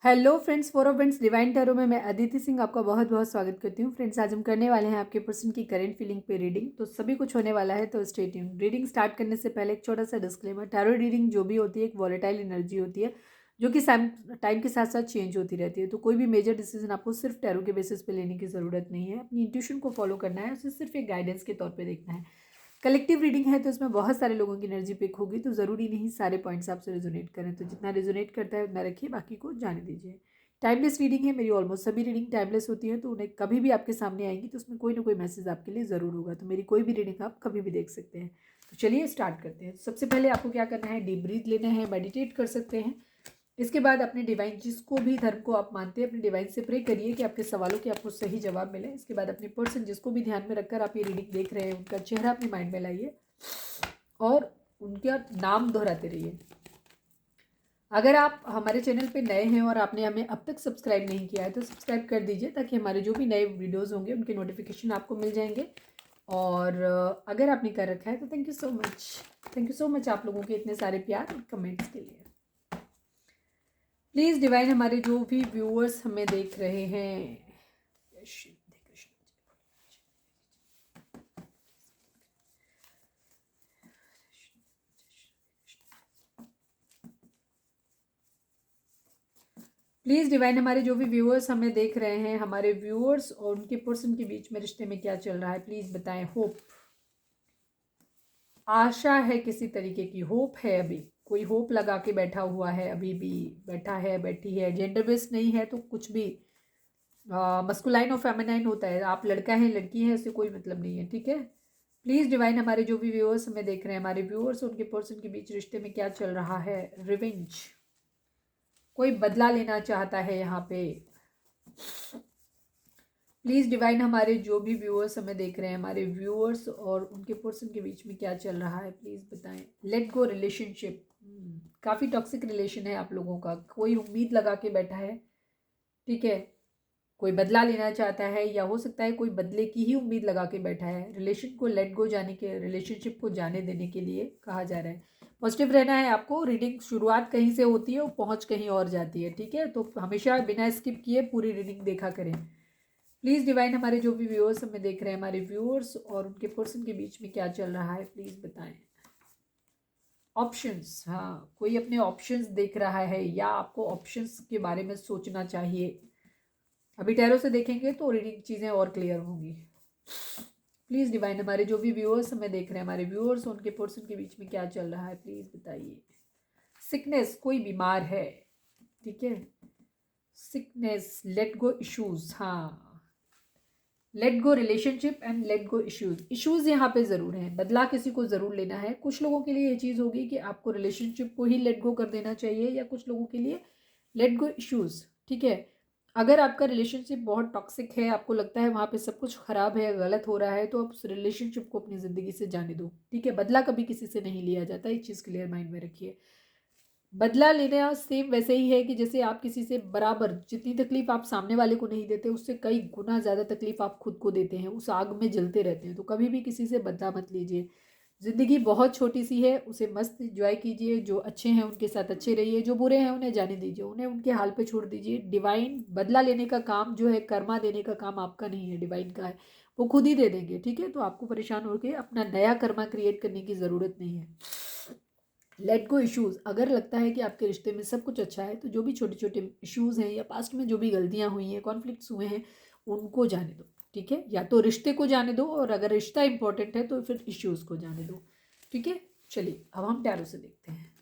Hello friends, four of friends divine tarot में मैं अदिति सिंह आपका बहुत बहुत स्वागत करती हूँ। फ्रेंड्स, आज हम करने वाले हैं आपके पर्सन की करंट फीलिंग पे रीडिंग। तो सभी कुछ होने वाला है, तो स्टे ट्यून्ड। रीडिंग स्टार्ट करने से पहले एक छोटा सा डिस्क्लेमर। टैरो रीडिंग जो भी होती है एक वॉलेटाइल एनर्जी होती है जो कि टाइम के साथ साथ चेंज होती रहती है। तो कोई भी मेजर डिसीजन आपको सिर्फ टैरो के बेसिस पे लेने की ज़रूरत नहीं है। अपनी इंट्यूशन को फॉलो करना है, उसे सिर्फ एक गाइडेंस के तौर पर देखना है। कलेक्टिव रीडिंग है तो इसमें बहुत सारे लोगों की एनर्जी पिक होगी, तो ज़रूरी नहीं सारे पॉइंट्स आपसे रेजोनेट करें। तो जितना रेजोनेट करता है उतना रखिए, बाकी को जाने दीजिए। टाइमलेस रीडिंग है, मेरी ऑलमोस्ट सभी रीडिंग टाइमलेस होती है, तो उन्हें कभी भी आपके सामने आएंगी तो उसमें कोई ना कोई मैसेज आपके लिए ज़रूर होगा। तो मेरी कोई भी रीडिंग आप कभी भी देख सकते हैं। तो चलिए स्टार्ट करते हैं। सबसे पहले आपको क्या करना है, डीप ब्रीथ लेना है, मेडिटेट कर सकते हैं। इसके बाद अपने डिवाइन, जिसको भी धर्म को आप मानते हैं, अपने डिवाइन से प्रे करिए कि आपके सवालों के आपको सही जवाब मिले। इसके बाद अपने पर्सन जिसको भी ध्यान में रखकर आप ये रीडिंग देख रहे हैं उनका चेहरा अपने माइंड में लाइए और उनका नाम दोहराते रहिए। अगर आप हमारे चैनल पे नए हैं और आपने हमें अब तक सब्सक्राइब नहीं किया है तो सब्सक्राइब कर दीजिए, ताकि हमारे जो भी नए वीडियोस होंगे उनके नोटिफिकेशन आपको मिल जाएंगे। और अगर आपने कर रखा है तो thank you so much. Thank you so much आप लोगों के इतने सारे प्यार और कमेंट्स के लिए। प्लीज़ डिवाइन, हमारे जो भी व्यूअर्स हमें देख रहे हैं, प्लीज़ डिवाइन, हमारे जो भी व्यूअर्स हमें देख रहे हैं, हमारे व्यूअर्स और उनके पर्सन के बीच में रिश्ते में क्या चल रहा है, प्लीज़ बताएं। होप, आशा है, किसी तरीके की होप है। अभी कोई होप लगा के बैठा हुआ है, अभी भी बैठा है, बैठी है। जेंडर बेस्ड नहीं है तो कुछ भी मस्कुलाइन और फेमिनाइन होता है। आप लड़का है लड़की है, इससे कोई मतलब नहीं है, ठीक है। प्लीज़ डिवाइन, हमारे जो भी व्यूअर्स हमें देख रहे हैं, हमारे व्यूअर्स और उनके पर्सन के बीच रिश्ते में क्या चल रहा है। रिवेंज, कोई बदला लेना चाहता है यहाँ पे। प्लीज़ डिवाइन, हमारे जो भी व्यूअर्स हमें देख रहे हैं, हमारे व्यूअर्स और उनके पर्सन के बीच में क्या चल रहा है, प्लीज़ बताएं। लेट गो रिलेशनशिप, काफ़ी टॉक्सिक रिलेशन है आप लोगों का। कोई उम्मीद लगा के बैठा है, ठीक है। कोई बदला लेना चाहता है, या हो सकता है कोई बदले की ही उम्मीद लगा के बैठा है। रिलेशन को लेट गो जाने के, रिलेशनशिप को जाने देने के लिए कहा जा रहा है। पॉजिटिव रहना है आपको। रीडिंग शुरुआत कहीं से होती है और पहुंच कहीं और जाती है, ठीक है। तो हमेशा बिना स्किप किए पूरी रीडिंग देखा करें। प्लीज़ डिवाइन, हमारे जो भी व्यूअर्स हमें देख रहे हैं, हमारे व्यूअर्स और उनके पर्सन के बीच में क्या चल रहा है, प्लीज़ बताएं। ऑप्शंस, हाँ, कोई अपने ऑप्शंस देख रहा है या आपको ऑप्शंस के बारे में सोचना चाहिए। अभी टैरो से देखेंगे तो रीडिंग चीज़ें और क्लियर होंगी। प्लीज़ डिवाइन, हमारे जो भी व्यूअर्स हमें देख रहे हैं, हमारे व्यूअर्स और उनके पर्सन के बीच में क्या चल रहा है, प्लीज़ बताइए। सिकनेस, कोई बीमार है, ठीक है। सिकनेस, लेट गो इश्यूज, हाँ, let go relationship and let go issues. Issues यहाँ पे ज़रूर हैं, बदला किसी को ज़रूर लेना है। कुछ लोगों के लिए ये चीज़ होगी कि आपको रिलेशनशिप को ही लेट गो कर देना चाहिए, या कुछ लोगों के लिए लेट गो इश्यूज, ठीक है। अगर आपका रिलेशनशिप बहुत टॉक्सिक है, आपको लगता है वहाँ पे सब कुछ ख़राब है, गलत हो रहा है, तो आप उस रिलेशनशिप को अपनी ज़िंदगी से जाने दो, ठीक है। बदला कभी किसी से नहीं लिया जाता, एक चीज़ क्लियर माइंड में रखिए। बदला लेना सेम वैसे ही है कि जैसे आप किसी से बराबर जितनी तकलीफ आप सामने वाले को नहीं देते, उससे कई गुना ज़्यादा तकलीफ आप खुद को देते हैं, उस आग में जलते रहते हैं। तो कभी भी किसी से बदला मत लीजिए। ज़िंदगी बहुत छोटी सी है, उसे मस्त एंजॉय कीजिए। जो अच्छे हैं उनके साथ अच्छे रहिए, जो बुरे हैं उन्हें जाने दीजिए, उन्हें उनके हाल पे छोड़ दीजिए। डिवाइन बदला लेने का काम जो है, कर्मा देने का काम आपका नहीं है, डिवाइन का है। वो खुद ही दे देंगे, ठीक है। तो आपको परेशान होकर अपना नया कर्मा क्रिएट करने की ज़रूरत नहीं है। लेट गो इश्यूज, अगर लगता है कि आपके रिश्ते में सब कुछ अच्छा है तो जो भी छोटे छोटे इश्यूज हैं या पास्ट में जो भी गलतियां हुई हैं, कॉन्फ्लिक्ट्स हुए हैं, उनको जाने दो, ठीक है। या तो रिश्ते को जाने दो, और अगर रिश्ता इंपॉर्टेंट है तो फिर इश्यूज को जाने दो, ठीक है। चलिए अब हम टैरो से देखते हैं।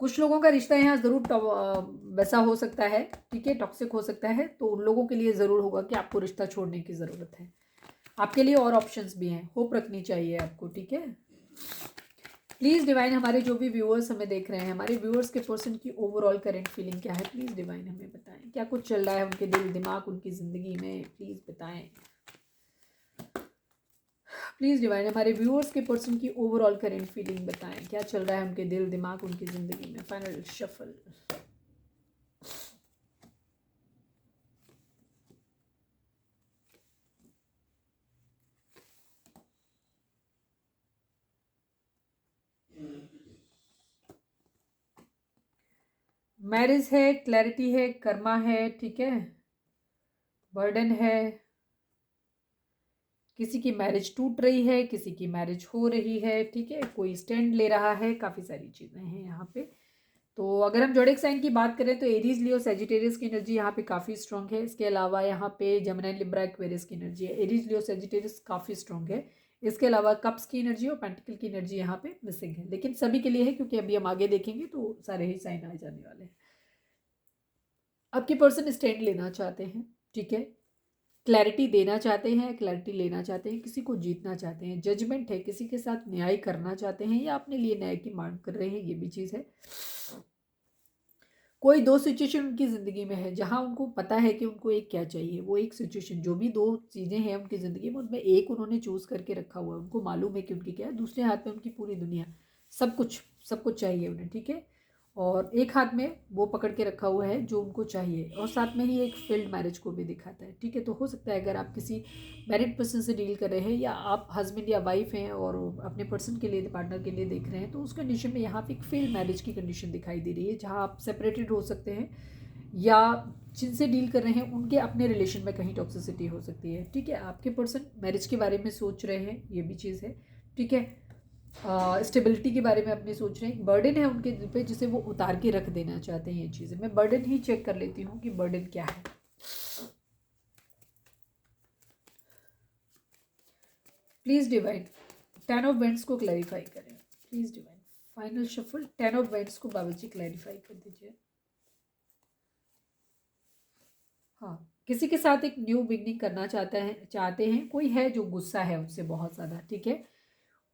कुछ लोगों का रिश्ता यहाँ ज़रूर वैसा हो सकता है, ठीक है, टॉक्सिक हो सकता है। तो उन लोगों के लिए ज़रूर होगा कि आपको रिश्ता छोड़ने की ज़रूरत है। आपके लिए और ऑप्शंस भी हैं, होप रखनी चाहिए आपको, ठीक है। प्लीज़ डिवाइन, हमारे जो भी व्यूअर्स हमें देख रहे हैं, हमारे व्यूअर्स के पर्सन की ओवरऑल करंट फीलिंग क्या है, प्लीज़ डिवाइन हमें बताएं। क्या कुछ चल रहा है उनके दिल दिमाग, उनकी ज़िंदगी में, प्लीज़ बताएं। प्लीज़ डिवाइन, हमारे व्यूअर्स के पर्सन की ओवरऑल करंट फीलिंग बताएं। क्या चल रहा है उनके दिल दिमाग, उनकी ज़िंदगी में। Final shuffle. मैरिज है, क्लैरिटी है, कर्मा है, ठीक है, बर्डन है, किसी की मैरिज टूट रही है, किसी की मैरिज हो रही है, ठीक है, कोई स्टैंड ले रहा है, काफ़ी सारी चीज़ें हैं यहाँ पे। तो अगर हम जोडिक साइन की बात करें तो एरीज, लियो, सेजिटेरियस की एनर्जी यहाँ पे काफ़ी स्ट्रॉन्ग है। इसके अलावा यहाँ पे जेमिनी, लिब्रा, एक्वेरियस की एनर्जी है। एरीज, लियो, सेजिटेरियस काफ़ी स्ट्रॉन्ग है। इसके अलावा कप्स की एनर्जी और पेंटिकल की एनर्जी यहाँ पे मिसिंग है, लेकिन सभी के लिए है क्योंकि अभी हम आगे देखेंगे तो सारे ही साइन आ जाने वाले हैं। आपके पर्सन स्टैंड लेना चाहते हैं, ठीक है, क्लैरिटी देना चाहते हैं, क्लैरिटी लेना चाहते हैं, किसी को जीतना चाहते हैं, जजमेंट है, किसी के साथ न्याय करना चाहते हैं या अपने लिए न्याय की मांग कर रहे हैं, ये भी चीज़ है। कोई दो सिचुएशन उनकी ज़िंदगी में है जहाँ उनको पता है कि उनको एक क्या चाहिए, वो एक सिचुएशन, जो भी दो चीज़ें हैं उनकी ज़िंदगी में, उनमें एक उन्होंने चूज़ करके रखा हुआ है, उनको मालूम है कि उनकी क्या है, दूसरे हाथ में उनकी पूरी दुनिया, सब कुछ चाहिए उन्हें, ठीक है, और एक हाथ में वो पकड़ के रखा हुआ है जो उनको चाहिए, और साथ में ही एक फेल्ड मैरिज को भी दिखाता है, ठीक है। तो हो सकता है अगर आप किसी मैरिड पर्सन से डील कर रहे हैं या आप हस्बैंड या वाइफ हैं और अपने पर्सन के लिए, पार्टनर के लिए देख रहे हैं, तो उस कंडीशन में यहाँ पे एक फेल्ड मैरिज की कंडीशन दिखाई दे रही है जहाँ आप सेपरेटेड हो सकते हैं या जिनसे डील कर रहे हैं उनके अपने रिलेशन में कहीं टॉक्सिसिटी हो सकती है, ठीक है। आपके पर्सन मैरिज के बारे में सोच रहे हैं, ये भी चीज़ है, ठीक है, स्टेबिलिटी के बारे में अपने सोच रहे हैं, बर्डन है उनके दिल पे जिसे वो उतार के रख देना चाहते हैं। ये चीज़ें मैं बर्डन ही चेक कर लेती हूँ कि बर्डन क्या है। प्लीज़ डिवाइन 10 ऑफ वेंट्स को क्लैरिफाई करें, please divine final shuffle 10 of vents को बाबा जी क्लैरिफाई कर दीजिए। हाँ, किसी के साथ एक न्यू बिगनिंग करना चाहते हैं, कोई है जो गुस्सा है उनसे बहुत ज़्यादा, ठीक है,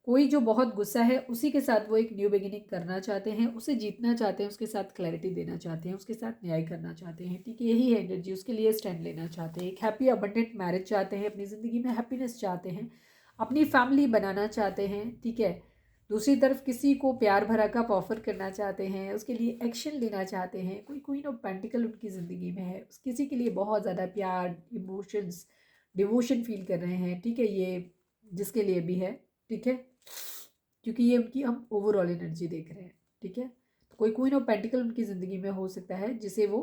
कोई जो बहुत गुस्सा है उसी के साथ वो एक न्यू बिगिनिंग करना चाहते हैं, उसे जीतना चाहते हैं, उसके साथ क्लैरिटी देना चाहते हैं, उसके साथ न्याय करना चाहते हैं, ठीक है, यही है एनर्जी, उसके लिए स्टैंड लेना चाहते हैं, एक हैप्पी अबंडेंट मैरिज चाहते हैं, अपनी ज़िंदगी में हैप्पीनेस चाहते हैं, अपनी फैमिली बनाना चाहते हैं, ठीक है। दूसरी तरफ किसी को प्यार भरा कप ऑफर करना चाहते हैं, उसके लिए एक्शन लेना चाहते हैं, कोई क्वीन ऑफ पेंटिकल उनकी ज़िंदगी में है, किसी के लिए बहुत ज़्यादा प्यार, इमोशंस, डिवोशन फील कर रहे हैं, ठीक है, ये जिसके लिए भी है, ठीक है, क्योंकि ये उनकी हम ओवरऑल एनर्जी देख रहे हैं, ठीक है। तो कोई क्वीन ऑफ पेंटिकल उनकी ज़िंदगी में हो सकता है जिसे वो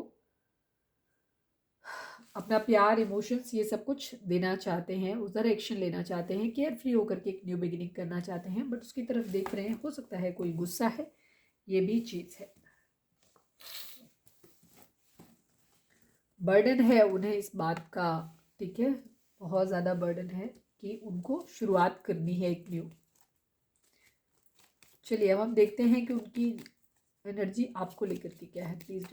अपना प्यार, इमोशंस, ये सब कुछ देना चाहते हैं, उधर एक्शन लेना चाहते हैं, केयर फ्री होकर के एक न्यू बिगिनिंग करना चाहते हैं, बट उसकी तरफ देख रहे हैं, हो सकता है कोई गुस्सा है, ये भी चीज़ है। बर्डन है उन्हें इस बात का, ठीक है, बहुत ज़्यादा बर्डन है कि उनको शुरुआत करनी है एक न्यू। चलिए अब हम देखते हैं कि उनकी एनर्जी आपको लेकर के क्या है, प्लीज़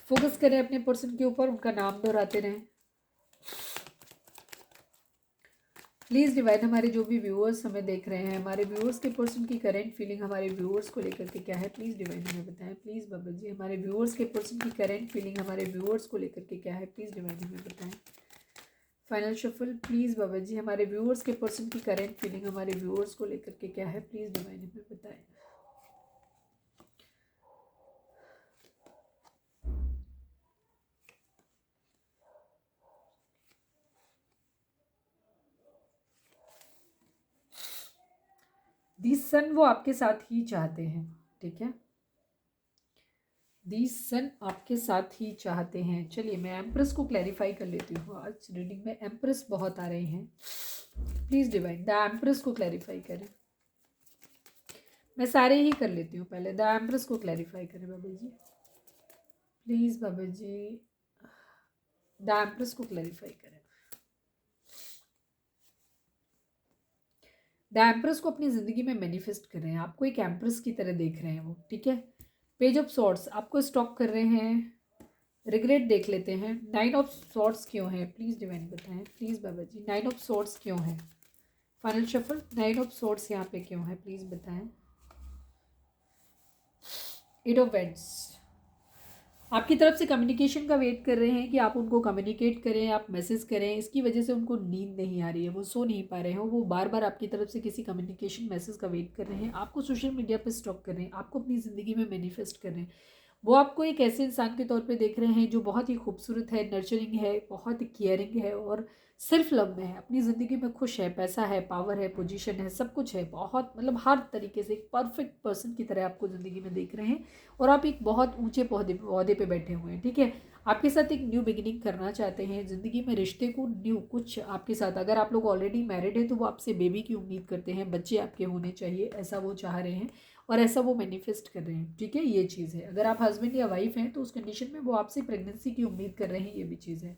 फोकस करें अपने पर्सन के ऊपर, उनका नाम दोहराते रहें। प्लीज़ डिवाइन हमारे जो भी व्यूअर्स हमें देख रहे हैं, हमारे व्यूअर्स के पर्सन की करेंट फीलिंग हमारे व्यूअर्स को लेकर के क्या है, प्लीज़ डिवाइन हमें बताएं। प्लीज़ बाबा जी हमारे व्यूअर्स के पर्सन की करेंट फीलिंग हमारे व्यूअर्स को लेकर के क्या है, प्लीज़ डिवाइन हमें बताएं। फाइनल शफल प्लीज़ बाबा जी हमारे व्यूअर्स के पर्सन की करेंट फीलिंग हमारे व्यूअर्स को लेकर के क्या है, प्लीज़ डिवाइन हमें बताएं। दी सन वो आपके साथ ही चाहते हैं, ठीक है, दी सन आपके साथ ही चाहते हैं। चलिए मैं एम्प्रेस को क्लैरिफाई कर लेती हूँ, आज रीडिंग में एम्प्रेस बहुत आ रहे हैं, प्लीज़ डिवाइन द एम्प्रेस को क्लैरिफाई करें। मैं सारे ही कर लेती हूँ, पहले द एम्प्रेस को क्लैरिफाई करें Baba ji, please Baba ji the empress को क्लैरिफाई करें। द एम्प्रेस को अपनी ज़िंदगी में मैनिफेस्ट कर रहे हैं, आपको एक एम्प्रेस की तरह देख रहे हैं वो, ठीक है। पेज ऑफ सॉर्ड्स आपको स्टॉक कर रहे हैं, रिग्रेट देख लेते हैं। 9 ऑफ सॉर्ड्स क्यों है, प्लीज़ डिवाइन बताएं, please Baba ji 9 of swords क्यों है। फाइनल शफल 9 ऑफ सॉर्ड्स यहाँ पे क्यों है, प्लीज़ बताएं। 8 ऑफ वेंट्स आपकी तरफ से कम्युनिकेशन का वेट कर रहे हैं कि आप उनको कम्युनिकेट करें, आप मैसेज करें, इसकी वजह से उनको नींद नहीं आ रही है, वो सो नहीं पा रहे हैं, वो बार बार आपकी तरफ से किसी कम्युनिकेशन मैसेज का वेट कर रहे हैं, आपको सोशल मीडिया पर स्टॉक कर रहे हैं, आपको अपनी ज़िंदगी में मैनिफेस्ट कर रहे हैं। वो आपको एक ऐसे इंसान के तौर पे देख रहे हैं जो बहुत ही खूबसूरत है, नर्चरिंग है, बहुत केयरिंग है और सेल्फ लव में है, अपनी ज़िंदगी में खुश है, पैसा है, पावर है, पोजीशन है, सब कुछ है, बहुत मतलब हर तरीके से एक परफेक्ट पर्सन की तरह आपको ज़िंदगी में देख रहे हैं। और आप एक बहुत ऊंचे पौधे पे बैठे हुए हैं, ठीक है। आपके साथ एक न्यू बिगिनिंग करना चाहते हैं ज़िंदगी में, रिश्ते को न्यू कुछ आपके साथ। अगर आप लोग ऑलरेडी मैरिड हैं तो वो आपसे बेबी की उम्मीद करते हैं, बच्चे आपके होने चाहिए, ऐसा वो चाह रहे हैं और ऐसा वो मैनिफेस्ट कर रहे हैं, ठीक है। ये चीज़ है। अगर आप हस्बैंड या वाइफ हैं तो उस कंडीशन में वो आपसे प्रेगनेंसी की उम्मीद कर रहे हैं, ये भी चीज़ है।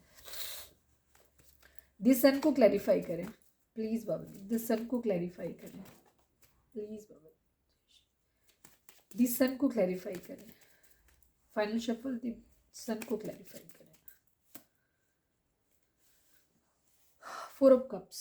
दिस सन को क्लैरिफाई करें प्लीज़ बाबा जी, दिस सन को क्लैरिफाई करें प्लीज़ बाबा जी, दिस सन को क्लैरिफाई करें। फाइनल शफल दिस सन को क्लैरिफाई करें। 4 ऑफ कप्स,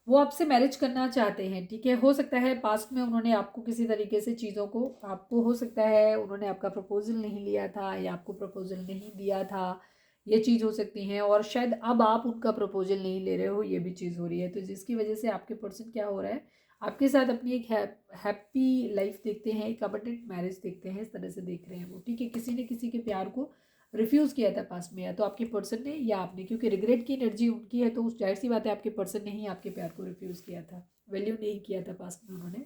वो आपसे मैरिज करना चाहते हैं, ठीक है। हो सकता है पास्ट में उन्होंने आपको किसी तरीके से चीज़ों को, आपको हो सकता है उन्होंने आपका प्रपोजल नहीं लिया था या आपको प्रपोजल नहीं दिया था, ये चीज़ हो सकती है। और शायद अब आप उनका प्रपोजल नहीं ले रहे हो, ये भी चीज़ हो रही है। तो जिसकी वजह से आपके पर्सन क्या हो रहा है, आपके साथ अपनी एक हैप्पी लाइफ देखते हैं, एक अबंडेंट मैरिज देखते हैं, इस तरह से देख रहे हैं वो, ठीक है। किसी ने किसी के प्यार को रिफ्यूज़ किया था पास्ट में, या तो आपके पर्सन ने या आपने, क्योंकि रिग्रेट की एनर्जी उनकी है, तो उस जाहिर सी बात है आपके पर्सन ने ही आपके प्यार को रिफ्यूज़ किया था, वैल्यू नहीं किया था पास्ट में उन्होंने।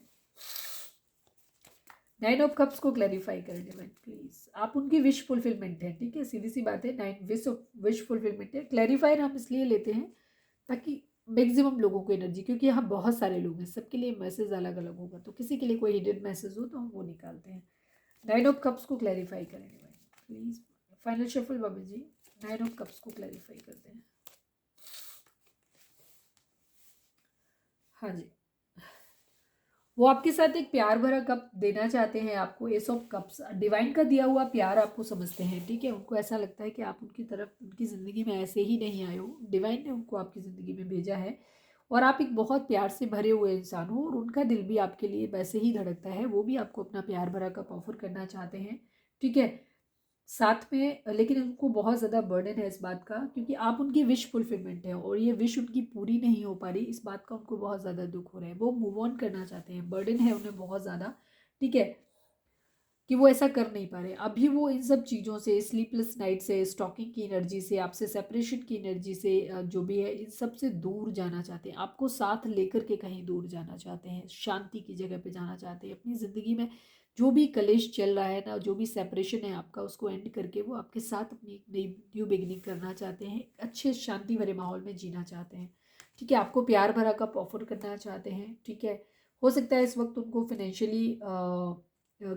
9 ऑफ कप्स को क्लैरिफाई करें डिवाइन प्लीज। आप उनकी विश फुलफिलमेंट है, ठीक है, सीधी सी बात है। 9 विश फुलफिलमेंट है। क्लैरिफायर हम इसलिए लेते हैं ताकि मैक्सिमम लोगों को एनर्जी, क्योंकि यहाँ बहुत सारे लोग हैं, सबके लिए मैसेज अलग अलग होगा, तो किसी के लिए कोई हिडन मैसेज हो तो हम वो निकालते हैं। 9 ऑफ कप्स को क्लैरिफाई करें divine please. Final shuffle Baba ji, 9 of cups को क्लैरिफाई करते हैं। हाँ जी, वो आपके साथ एक प्यार भरा कप देना चाहते हैं आपको। एस ऑफ कप्स डिवाइन का दिया हुआ प्यार आपको समझते हैं, ठीक है। उनको ऐसा लगता है कि आप उनकी तरफ, उनकी ज़िंदगी में ऐसे ही नहीं आए हो, डिवाइन ने उनको आपकी ज़िंदगी में भेजा है और आप एक बहुत प्यार से भरे हुए इंसान हो और उनका दिल भी आपके लिए वैसे ही धड़कता है। वो भी आपको अपना प्यार भरा कप ऑफर करना चाहते हैं, ठीक है। साथ में लेकिन उनको बहुत ज़्यादा बर्डन है इस बात का, क्योंकि आप उनकी विश फुलफिलमेंट है और ये विश उनकी पूरी नहीं हो पा रही, इस बात का उनको बहुत ज़्यादा दुख हो रहा है। वो मूव ऑन करना चाहते हैं, बर्डन है उन्हें बहुत ज़्यादा, ठीक है, कि वो ऐसा कर नहीं पा रहे। अभी वो इन सब चीज़ों से, स्लीपलेस नाइट से, स्टॉकिंग की एनर्जी से, आपसे सेपरेशन की एनर्जी से, जो भी है इन सब से दूर जाना चाहते हैं। आपको साथ लेकर के कहीं दूर जाना चाहते हैं, शांति की जगह पे जाना चाहते हैं। अपनी ज़िंदगी में जो भी कलेश चल रहा है ना, जो भी सेपरेशन है आपका, उसको एंड करके वो आपके साथ अपनी एक नई न्यू बिगिनिंग करना चाहते हैं, अच्छे शांति भरे माहौल में जीना चाहते हैं, ठीक है। आपको प्यार भरा कप ऑफर करना चाहते हैं, ठीक है। हो सकता है इस वक्त उनको फिनेंशियली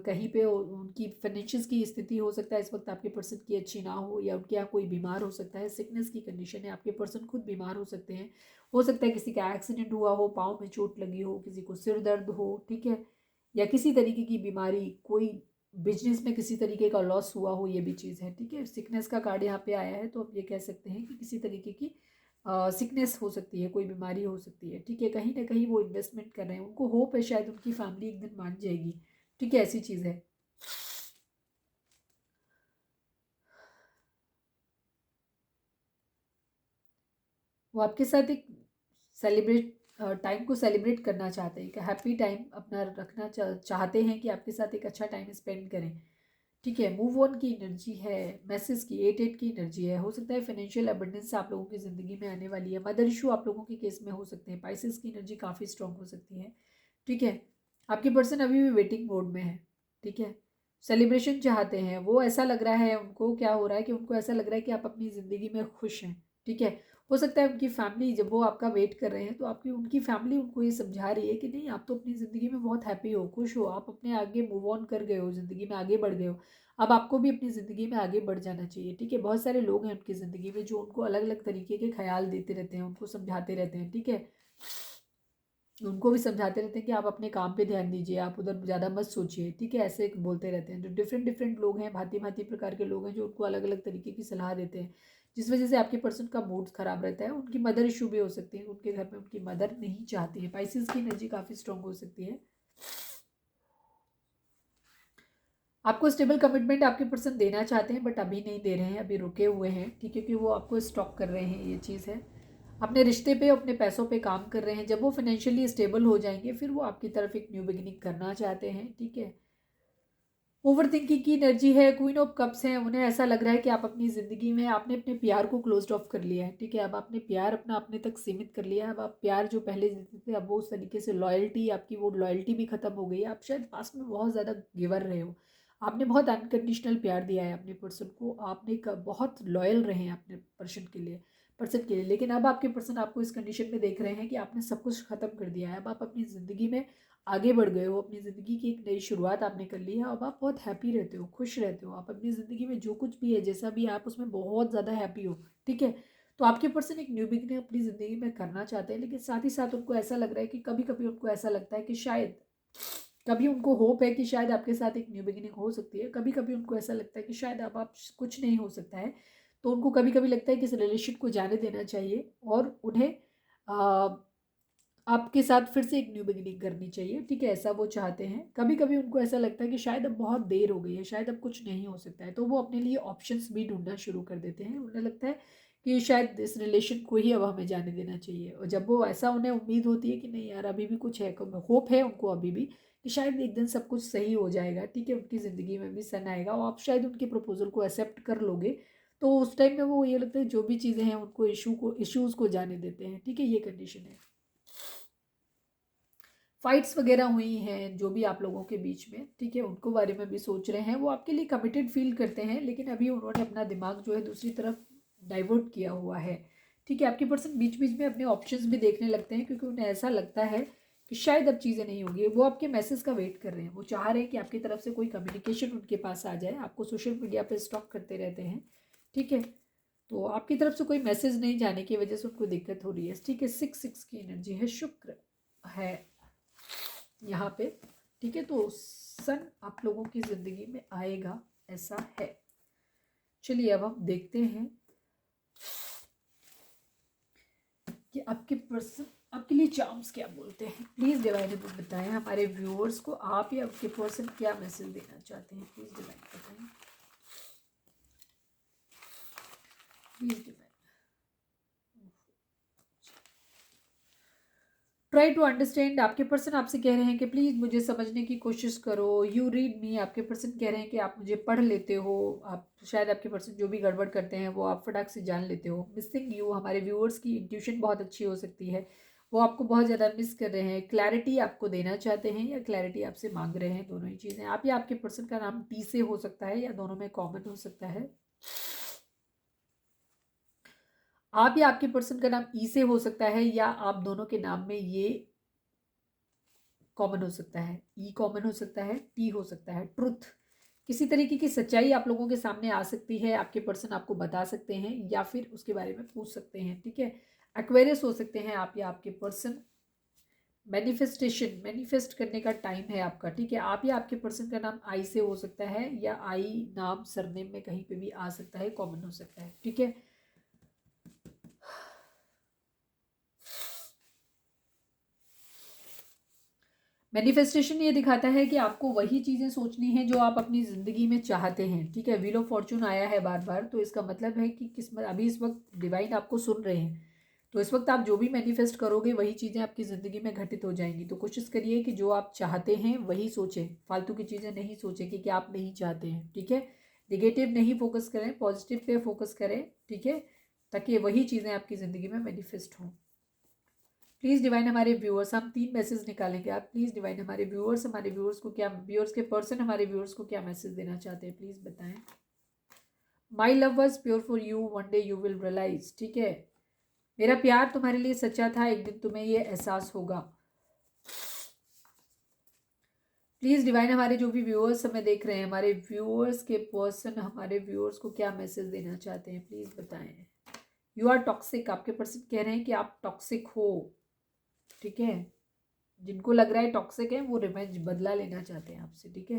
कहीं पे उनकी फाइनेंशियल्स की स्थिति, हो सकता है इस वक्त आपके पर्सन की अच्छी ना हो, या उनके यहाँ कोई बीमार हो सकता है, सिकनेस की कंडीशन है, आपके पर्सन खुद बीमार हो सकते हैं। हो सकता है किसी का एक्सीडेंट हुआ हो, पाँव में चोट लगी हो, किसी को सिर दर्द हो, ठीक है, या किसी तरीके की बीमारी, कोई बिजनेस में किसी तरीके का लॉस हुआ हो, ये भी चीज़ है, ठीक है। सिकनेस का कार्ड यहाँ पे आया है, तो आप ये कह सकते हैं कि किसी तरीके की सिकनेस हो सकती है, कोई बीमारी हो सकती है, ठीक है। कहीं ना कहीं वो इन्वेस्टमेंट कर रहे हैं, उनको होप है शायद उनकी फैमिली एक दिन मान जाएगी, ठीक है, ऐसी चीज़ है। वो आपके साथ एक सेलिब्रेट टाइम को सेलिब्रेट करना चाहते हैं, एक हैप्पी टाइम अपना रखना चाहते हैं कि आपके साथ एक अच्छा टाइम स्पेंड करें, ठीक है। मूव ऑन की एनर्जी है, मैसेज की 8 की एनर्जी है। हो सकता है फाइनेंशियल अबंडेंस आप लोगों की ज़िंदगी में आने वाली है। मदर इशू आप लोगों के केस में हो सकते हैं। पाइसेस की एनर्जी काफ़ी स्ट्रॉन्ग हो सकती है, ठीक है। आपकी पर्सन अभी भी वेटिंग मोड में है, ठीक है। सेलिब्रेशन चाहते हैं वो, ऐसा लग रहा है उनको, क्या हो रहा है कि उनको ऐसा लग रहा है कि आप अपनी ज़िंदगी में खुश हैं, ठीक है। हो सकता है उनकी फैमिली, जब वो आपका वेट कर रहे हैं तो आपकी उनकी फैमिली उनको ये समझा रही है कि नहीं, आप तो अपनी ज़िंदगी में बहुत हैप्पी हो, खुश हो, आप अपने आगे मूव ऑन कर गए हो, ज़िंदगी में आगे बढ़ गए हो, अब आपको भी अपनी ज़िंदगी में आगे बढ़ जाना चाहिए, ठीक है। बहुत सारे लोग हैं उनकी ज़िंदगी में जो उनको अलग अलग तरीके के ख्याल देते रहते हैं, उनको समझाते रहते हैं, ठीक है। उनको भी समझाते रहते हैं कि आप अपने काम पे ध्यान दीजिए, आप उधर ज़्यादा मत सोचिए, ठीक है, ऐसे बोलते रहते हैं। जो डिफरेंट डिफरेंट लोग हैं, भांति भांति प्रकार के लोग हैं जो उनको अलग अलग तरीके की सलाह देते हैं, जिस वजह से आपके पर्सन का मूड खराब रहता है। उनकी मदर इशू भी हो सकती है, उनके घर में उनकी मदर नहीं चाहती है। पाइसेस की एनर्जी काफ़ी स्ट्रॉन्ग हो सकती है। आपको स्टेबल कमिटमेंट आपके पर्सन देना चाहते हैं, बट अभी नहीं दे रहे हैं, अभी रुके हुए हैं, ठीक है, क्योंकि वो आपको स्टॉक कर रहे हैं, ये चीज़ है। अपने रिश्ते पे, अपने पैसों पे काम कर रहे हैं। जब वो फाइनेंशियली स्टेबल हो जाएंगे फिर वो आपकी तरफ एक न्यू बिगिनिंग करना चाहते हैं, ठीक है। ओवर थिंकिंग की एनर्जी है, क्वीन ऑफ कप्स हैं। उन्हें ऐसा लग रहा है कि आप अपनी ज़िंदगी में आपने अपने प्यार को क्लोज्ड ऑफ कर लिया है, ठीक है। अब आपने प्यार अपना अपने तक सीमित कर लिया है। अब आप प्यार जो पहले देते थे, अब वो उस तरीके से लॉयल्टी, आपकी वो लॉयल्टी भी ख़त्म हो गई है। आप शायद पास में बहुत ज़्यादा गिवर रहे हो, आपने बहुत अनकंडीशनल प्यार दिया है अपने पर्सन को, आपने बहुत लॉयल रहे हैं अपने पर्सन के लिए, लेकिन अब आपके पर्सन आपको इस कंडीशन में देख रहे हैं कि आपने सब कुछ ख़त्म कर दिया है। अब आप अपनी ज़िंदगी में आगे बढ़ गए हो, अपनी ज़िंदगी की एक नई शुरुआत आपने कर ली है। अब आप बहुत हैप्पी रहते हो, खुश रहते हो। आप अपनी ज़िंदगी में जो कुछ भी है, जैसा भी है, आप उसमें बहुत ज़्यादा हैप्पी हो, ठीक है। तो आपके पर्सन एक न्यू बिगिनिंग अपनी ज़िंदगी में करना चाहते हैं, लेकिन साथ ही साथ उनको ऐसा लग रहा है कि कभी कभी उनको ऐसा लगता है कि शायद, कभी उनको होप है कि शायद आपके साथ एक न्यू बिगिनिंग हो सकती है, कभी कभी उनको ऐसा लगता है कि शायद अब आप कुछ नहीं हो सकता है। तो उनको कभी कभी लगता है कि इस रिलेशन को जाने देना चाहिए और उन्हें आपके साथ फिर से एक न्यू बिगिनिंग करनी चाहिए, ठीक है। ऐसा वो चाहते हैं। कभी कभी उनको ऐसा लगता है कि शायद अब बहुत देर हो गई है, शायद अब कुछ नहीं हो सकता है, तो वो अपने लिए ऑप्शंस भी ढूंढना शुरू कर देते हैं। उन्हें लगता है कि शायद इस रिलेशन को ही अब हमें जाने देना चाहिए, और जब वो ऐसा, उन्हें उम्मीद होती है कि नहीं यार अभी भी कुछ है, होप है उनको अभी भी कि शायद एक दिन सब कुछ सही हो जाएगा, ठीक है। उनकी ज़िंदगी में भी सन आएगा और आप शायद उनके प्रपोजल को एक्सेप्ट कर लोगे। तो उस टाइम में वो ये लगता है जो भी चीज़ें हैं उनको इश्यूज़ को जाने देते हैं, ठीक है। ये कंडीशन है। फाइट्स वगैरह हुई हैं जो भी आप लोगों के बीच में, ठीक है, उनको बारे में भी सोच रहे हैं। वो आपके लिए कमिटेड फील करते हैं, लेकिन अभी उन्होंने अपना दिमाग जो है दूसरी तरफ डाइवर्ट किया हुआ है, ठीक है। आपके पर्सन बीच बीच में अपने ऑप्शंस भी देखने लगते हैं, क्योंकि उन्हें ऐसा लगता है कि शायद अब चीज़ें नहीं होंगी। वो आपके मैसेज का वेट कर रहे हैं, वो चाह रहे हैं कि आपकी तरफ से कोई कम्युनिकेशन उनके पास आ जाए। आपको सोशल मीडिया पर स्टॉक करते रहते हैं, ठीक है। तो आपकी तरफ से कोई मैसेज नहीं जाने की वजह से उनको दिक्कत हो रही है, ठीक है। 6 की एनर्जी है, शुक्र है यहाँ पे, ठीक है। तो सन आप लोगों की ज़िंदगी में आएगा, ऐसा है। चलिए अब हम देखते हैं कि आपके पर्सन आपके लिए चार्म्स क्या बोलते हैं। प्लीज़ डिवाइन बताएं हमारे व्यूअर्स को, आप या आपके पर्सन क्या मैसेज देना चाहते हैं। प्लीज़ डिवाइन बताएं, please divine. Try to understand, आपके पर्सन आपसे कह रहे हैं कि प्लीज़ मुझे समझने की कोशिश करो। यू रीड मी, आपके पर्सन कह रहे हैं कि आप मुझे पढ़ लेते हो। आप शायद, आपके पर्सन जो भी गड़बड़ करते हैं वो आप फटाक से जान लेते हो। मिसिंग यू, हमारे व्यूअर्स की इंट्यूशन बहुत अच्छी हो सकती है, वो आपको बहुत ज़्यादा मिस कर रहे हैं। क्लैरिटी आपको देना चाहते हैं या क्लैरिटी आपसे मांग रहे हैं, दोनों ही चीज़ें। आप या आपके पर्सन का नाम टी से हो सकता है या दोनों में कॉमन हो सकता है। आप या आपके पर्सन का नाम ई से हो सकता है, या आप दोनों के नाम में ये कॉमन हो सकता है। ई कॉमन हो सकता है, टी हो सकता है। ट्रुथ, किसी तरीके की सच्चाई आप लोगों के सामने आ सकती है, आपके पर्सन आपको बता सकते हैं या फिर उसके बारे में पूछ सकते हैं, ठीक है। एक्वेरियस हो सकते हैं आप या आपके पर्सन। मैनिफेस्ट करने का टाइम है आपका, ठीक है। आप या आपके पर्सन का नाम आई से हो सकता है, या आई नाम सरनेम में कहीं पे भी आ सकता है, कॉमन हो सकता है, ठीक है। मैनिफेस्टेशन ये दिखाता है कि आपको वही चीज़ें सोचनी है जो आप अपनी ज़िंदगी में चाहते हैं, ठीक है। व्हील ऑफ फॉर्चून आया है बार बार, तो इसका मतलब है कि किस्मत, अभी इस वक्त डिवाइन आपको सुन रहे हैं, तो इस वक्त आप जो भी मैनिफेस्ट करोगे वही चीज़ें आपकी ज़िंदगी में घटित हो जाएंगी। तो कोशिश करिए कि जो आप चाहते हैं वही सोचें, फालतू की चीज़ें नहीं सोचें कि क्या आप नहीं चाहते हैं, ठीक है। निगेटिव नहीं फोकस करें, पॉजिटिव पे फोकस करें, ठीक है, ताकि वही चीज़ें आपकी ज़िंदगी में मैनिफेस्ट हों। प्लीज़ डिवाइन हमारे व्यूअर्स, हम 3 मैसेज निकालेंगे। आप प्लीज़ डिवाइन हमारे व्यूअर्स को क्या, व्यूअर्स के पर्सन हमारे व्यूअर्स को क्या मैसेज देना चाहते हैं, प्लीज़ बताएं। My love was pure for you, one day you will realise, ठीक है। मेरा प्यार तुम्हारे लिए सच्चा था, एक दिन तुम्हें ये एहसास होगा। प्लीज़ डिवाइन हमारे जो भी व्यूअर्स हमें देख रहे हैं, हमारे व्यूअर्स के पर्सन हमारे व्यूअर्स को क्या मैसेज देना चाहते हैं, प्लीज़ बताएं। यू आर टॉक्सिक, आपके पर्सन कह रहे हैं कि आप टॉक्सिक हो, ठीक है। जिनको लग रहा है टॉक्सिक है वो रिवेंज, बदला लेना चाहते हैं आपसे, ठीक है।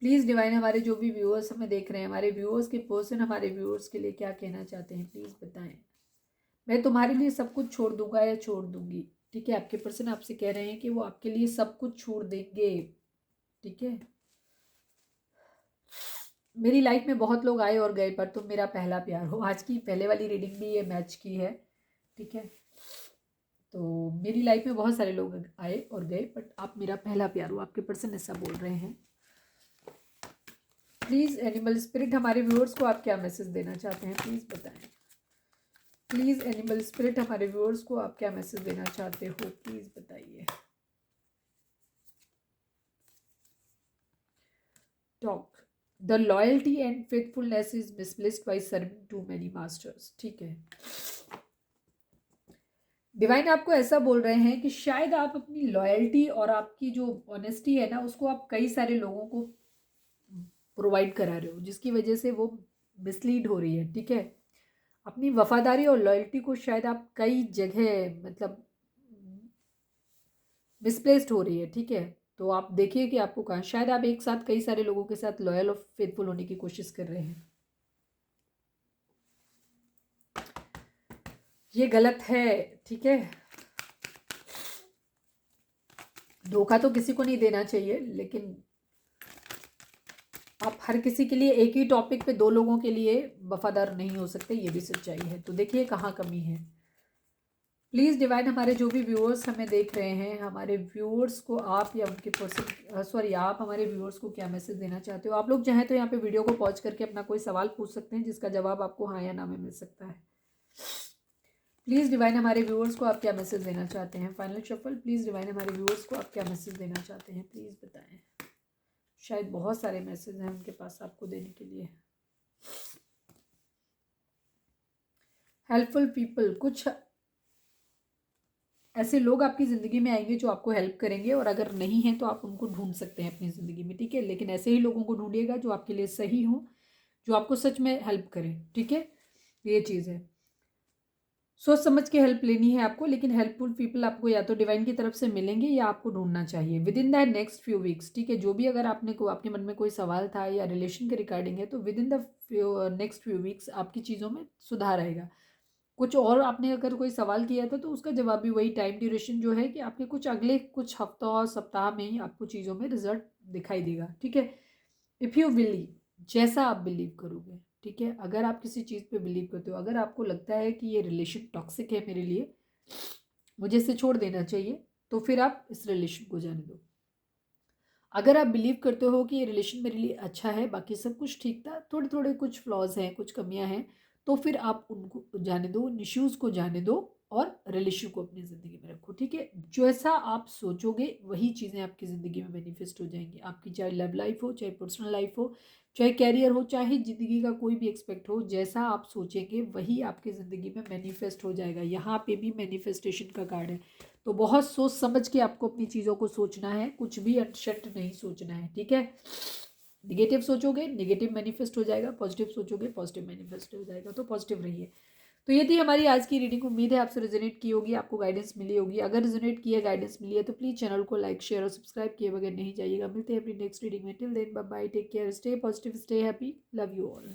प्लीज़ डिवाइन हमारे जो भी व्यूअर्स हमें देख रहे हैं, हमारे व्यूअर्स के पर्सन हमारे व्यूअर्स के लिए क्या कहना चाहते हैं, प्लीज़ बताएं। मैं तुम्हारे लिए सब कुछ छोड़ दूंगा या छोड़ दूंगी, ठीक है। आपके पर्सन आपसे कह रहे हैं कि वो आपके लिए सब कुछ छोड़ देंगे, ठीक है। मेरी लाइफ में बहुत लोग आए और गए, पर तुम मेरा पहला प्यार हो। आज की पहले वाली रीडिंग भी ये मैच की है, ठीक है। तो मेरी लाइफ में बहुत सारे लोग आए और गए, बट आप मेरा पहला प्यार हो, आपके पर्सन ऐसा बोल रहे हैं। प्लीज़ एनिमल स्पिरिट हमारे व्यूअर्स को आप क्या मैसेज देना चाहते हैं, प्लीज़ बताएं। प्लीज़ एनिमल स्पिरिट हमारे व्यूअर्स को आप क्या मैसेज देना चाहते हो, प्लीज़ बताइए। Talk the loyalty and faithfulness is misplaced by serving too many masters. ठीक है, डिवाइन आपको ऐसा बोल रहे हैं कि शायद आप अपनी लॉयल्टी और आपकी जो ऑनेस्टी है ना, उसको आप कई सारे लोगों को प्रोवाइड करा रहे हो, जिसकी वजह से वो मिसलीड हो रही है। ठीक है, अपनी वफादारी और लॉयल्टी को शायद आप कई जगह मतलब मिसप्लेस्ड हो रही है। ठीक है, तो आप देखिए कि आपको कहाँ, शायद आप एक साथ कई सारे लोगों के साथ लॉयल और फेथफुल होने की कोशिश कर रहे हैं। ये गलत है। ठीक है, धोखा तो किसी को नहीं देना चाहिए, लेकिन आप हर किसी के लिए एक ही टॉपिक पे दो लोगों के लिए वफादार नहीं हो सकते, ये भी सच्चाई है। तो देखिए कहाँ कमी है। प्लीज़ डिवाइन हमारे जो भी व्यूअर्स हमें देख रहे हैं, हमारे व्यूअर्स को आप या उनके पर्सन सॉरी आप हमारे व्यूअर्स को क्या मैसेज देना चाहते हो। आप लोग चाहें तो यहाँ पे वीडियो को पॉज करके अपना कोई सवाल पूछ सकते हैं, जिसका जवाब आपको हाँ या ना में मिल सकता है। प्लीज़ डिवाइन हमारे व्यूअर्स को आप क्या मैसेज देना चाहते हैं। फाइनल शफल, प्लीज़ डिवाइन हमारे व्यूअर्स को आप क्या मैसेज देना चाहते हैं, प्लीज़ बताएं। शायद बहुत सारे मैसेज हैं उनके पास आपको देने के लिए। हेल्पफुल पीपल, कुछ ऐसे लोग आपकी ज़िंदगी में आएंगे जो आपको हेल्प करेंगे, और अगर नहीं है तो आप उनको ढूंढ सकते हैं अपनी ज़िंदगी में। ठीक है, लेकिन ऐसे ही लोगों को ढूंढिएगा जो आपके लिए सही हो, जो आपको सच में हेल्प करें। ठीक है, ये चीज़ है, सोच समझ के हेल्प लेनी है आपको, लेकिन हेल्पफुल पीपल आपको या तो डिवाइन की तरफ से मिलेंगे या आपको ढूंढना चाहिए with in the next few weeks. ठीक है, जो भी अगर आपके मन में कोई सवाल था या रिलेशन के रिगार्डिंग है, तो with in the next few weeks आपकी चीज़ों में सुधार आएगा। कुछ और आपने अगर कोई सवाल किया था तो उसका जवाब भी वही, टाइम ड्यूरेशन जो है कि आपके कुछ अगले कुछ हफ्तों और सप्ताह में ही आपको चीज़ों में रिजल्ट दिखाई देगा। ठीक है, इफ़ यू बिलीव, जैसा आप बिलीव करोगे। ठीक है, अगर आप किसी चीज़ पे बिलीव करते हो, अगर आपको लगता है कि ये रिलेशन टॉक्सिक है मेरे लिए, मुझे इसे छोड़ देना चाहिए, तो फिर आप इस रिलेशन को जाने दो। अगर आप बिलीव करते हो कि ये रिलेशन मेरे लिए अच्छा है, बाकी सब कुछ ठीक था, थोड़े थोड़े कुछ फ्लॉज हैं, कुछ कमियां हैं, तो फिर आप उनको जाने दो, उन इश्यूज़ को जाने दो और रिलेशन को अपनी ज़िंदगी में रखो। ठीक है, जैसा आप सोचोगे वही चीज़ें आपकी ज़िंदगी में मैनिफेस्ट हो जाएंगी। आपकी चाहे लव लाइफ हो, चाहे पर्सनल लाइफ हो, चाहे कैरियर हो, चाहे ज़िंदगी का कोई भी एक्सपेक्ट हो, जैसा आप सोचेंगे वही आपकी ज़िंदगी में मैनिफेस्ट हो जाएगा। यहाँ पे भी मैनिफेस्टेशन का कार्ड है, तो बहुत सोच समझ के आपको अपनी चीज़ों को सोचना है, कुछ भी अनशट नहीं सोचना है। ठीक है, निगेटिव सोचोगे नेगेटिव मैनिफेस्ट हो जाएगा, पॉजिटिव सोचोगे पॉजिटिव मैनिफेस्ट हो जाएगा। तो पॉजिटिव रहिए। तो ये थी हमारी आज की रीडिंग। उम्मीद है आपसे रिजोनेट की होगी, आपको गाइडेंस मिली होगी। अगर रिजोनेट की है, गाइडेंस मिली है, तो प्लीज़ चैनल को लाइक शेयर और सब्सक्राइब किए बगैर नहीं जाइएगा। मिलते हैं अपनी नेक्स्ट रीडिंग में। Till then bye bye, take care, stay positive, stay happy, love you all.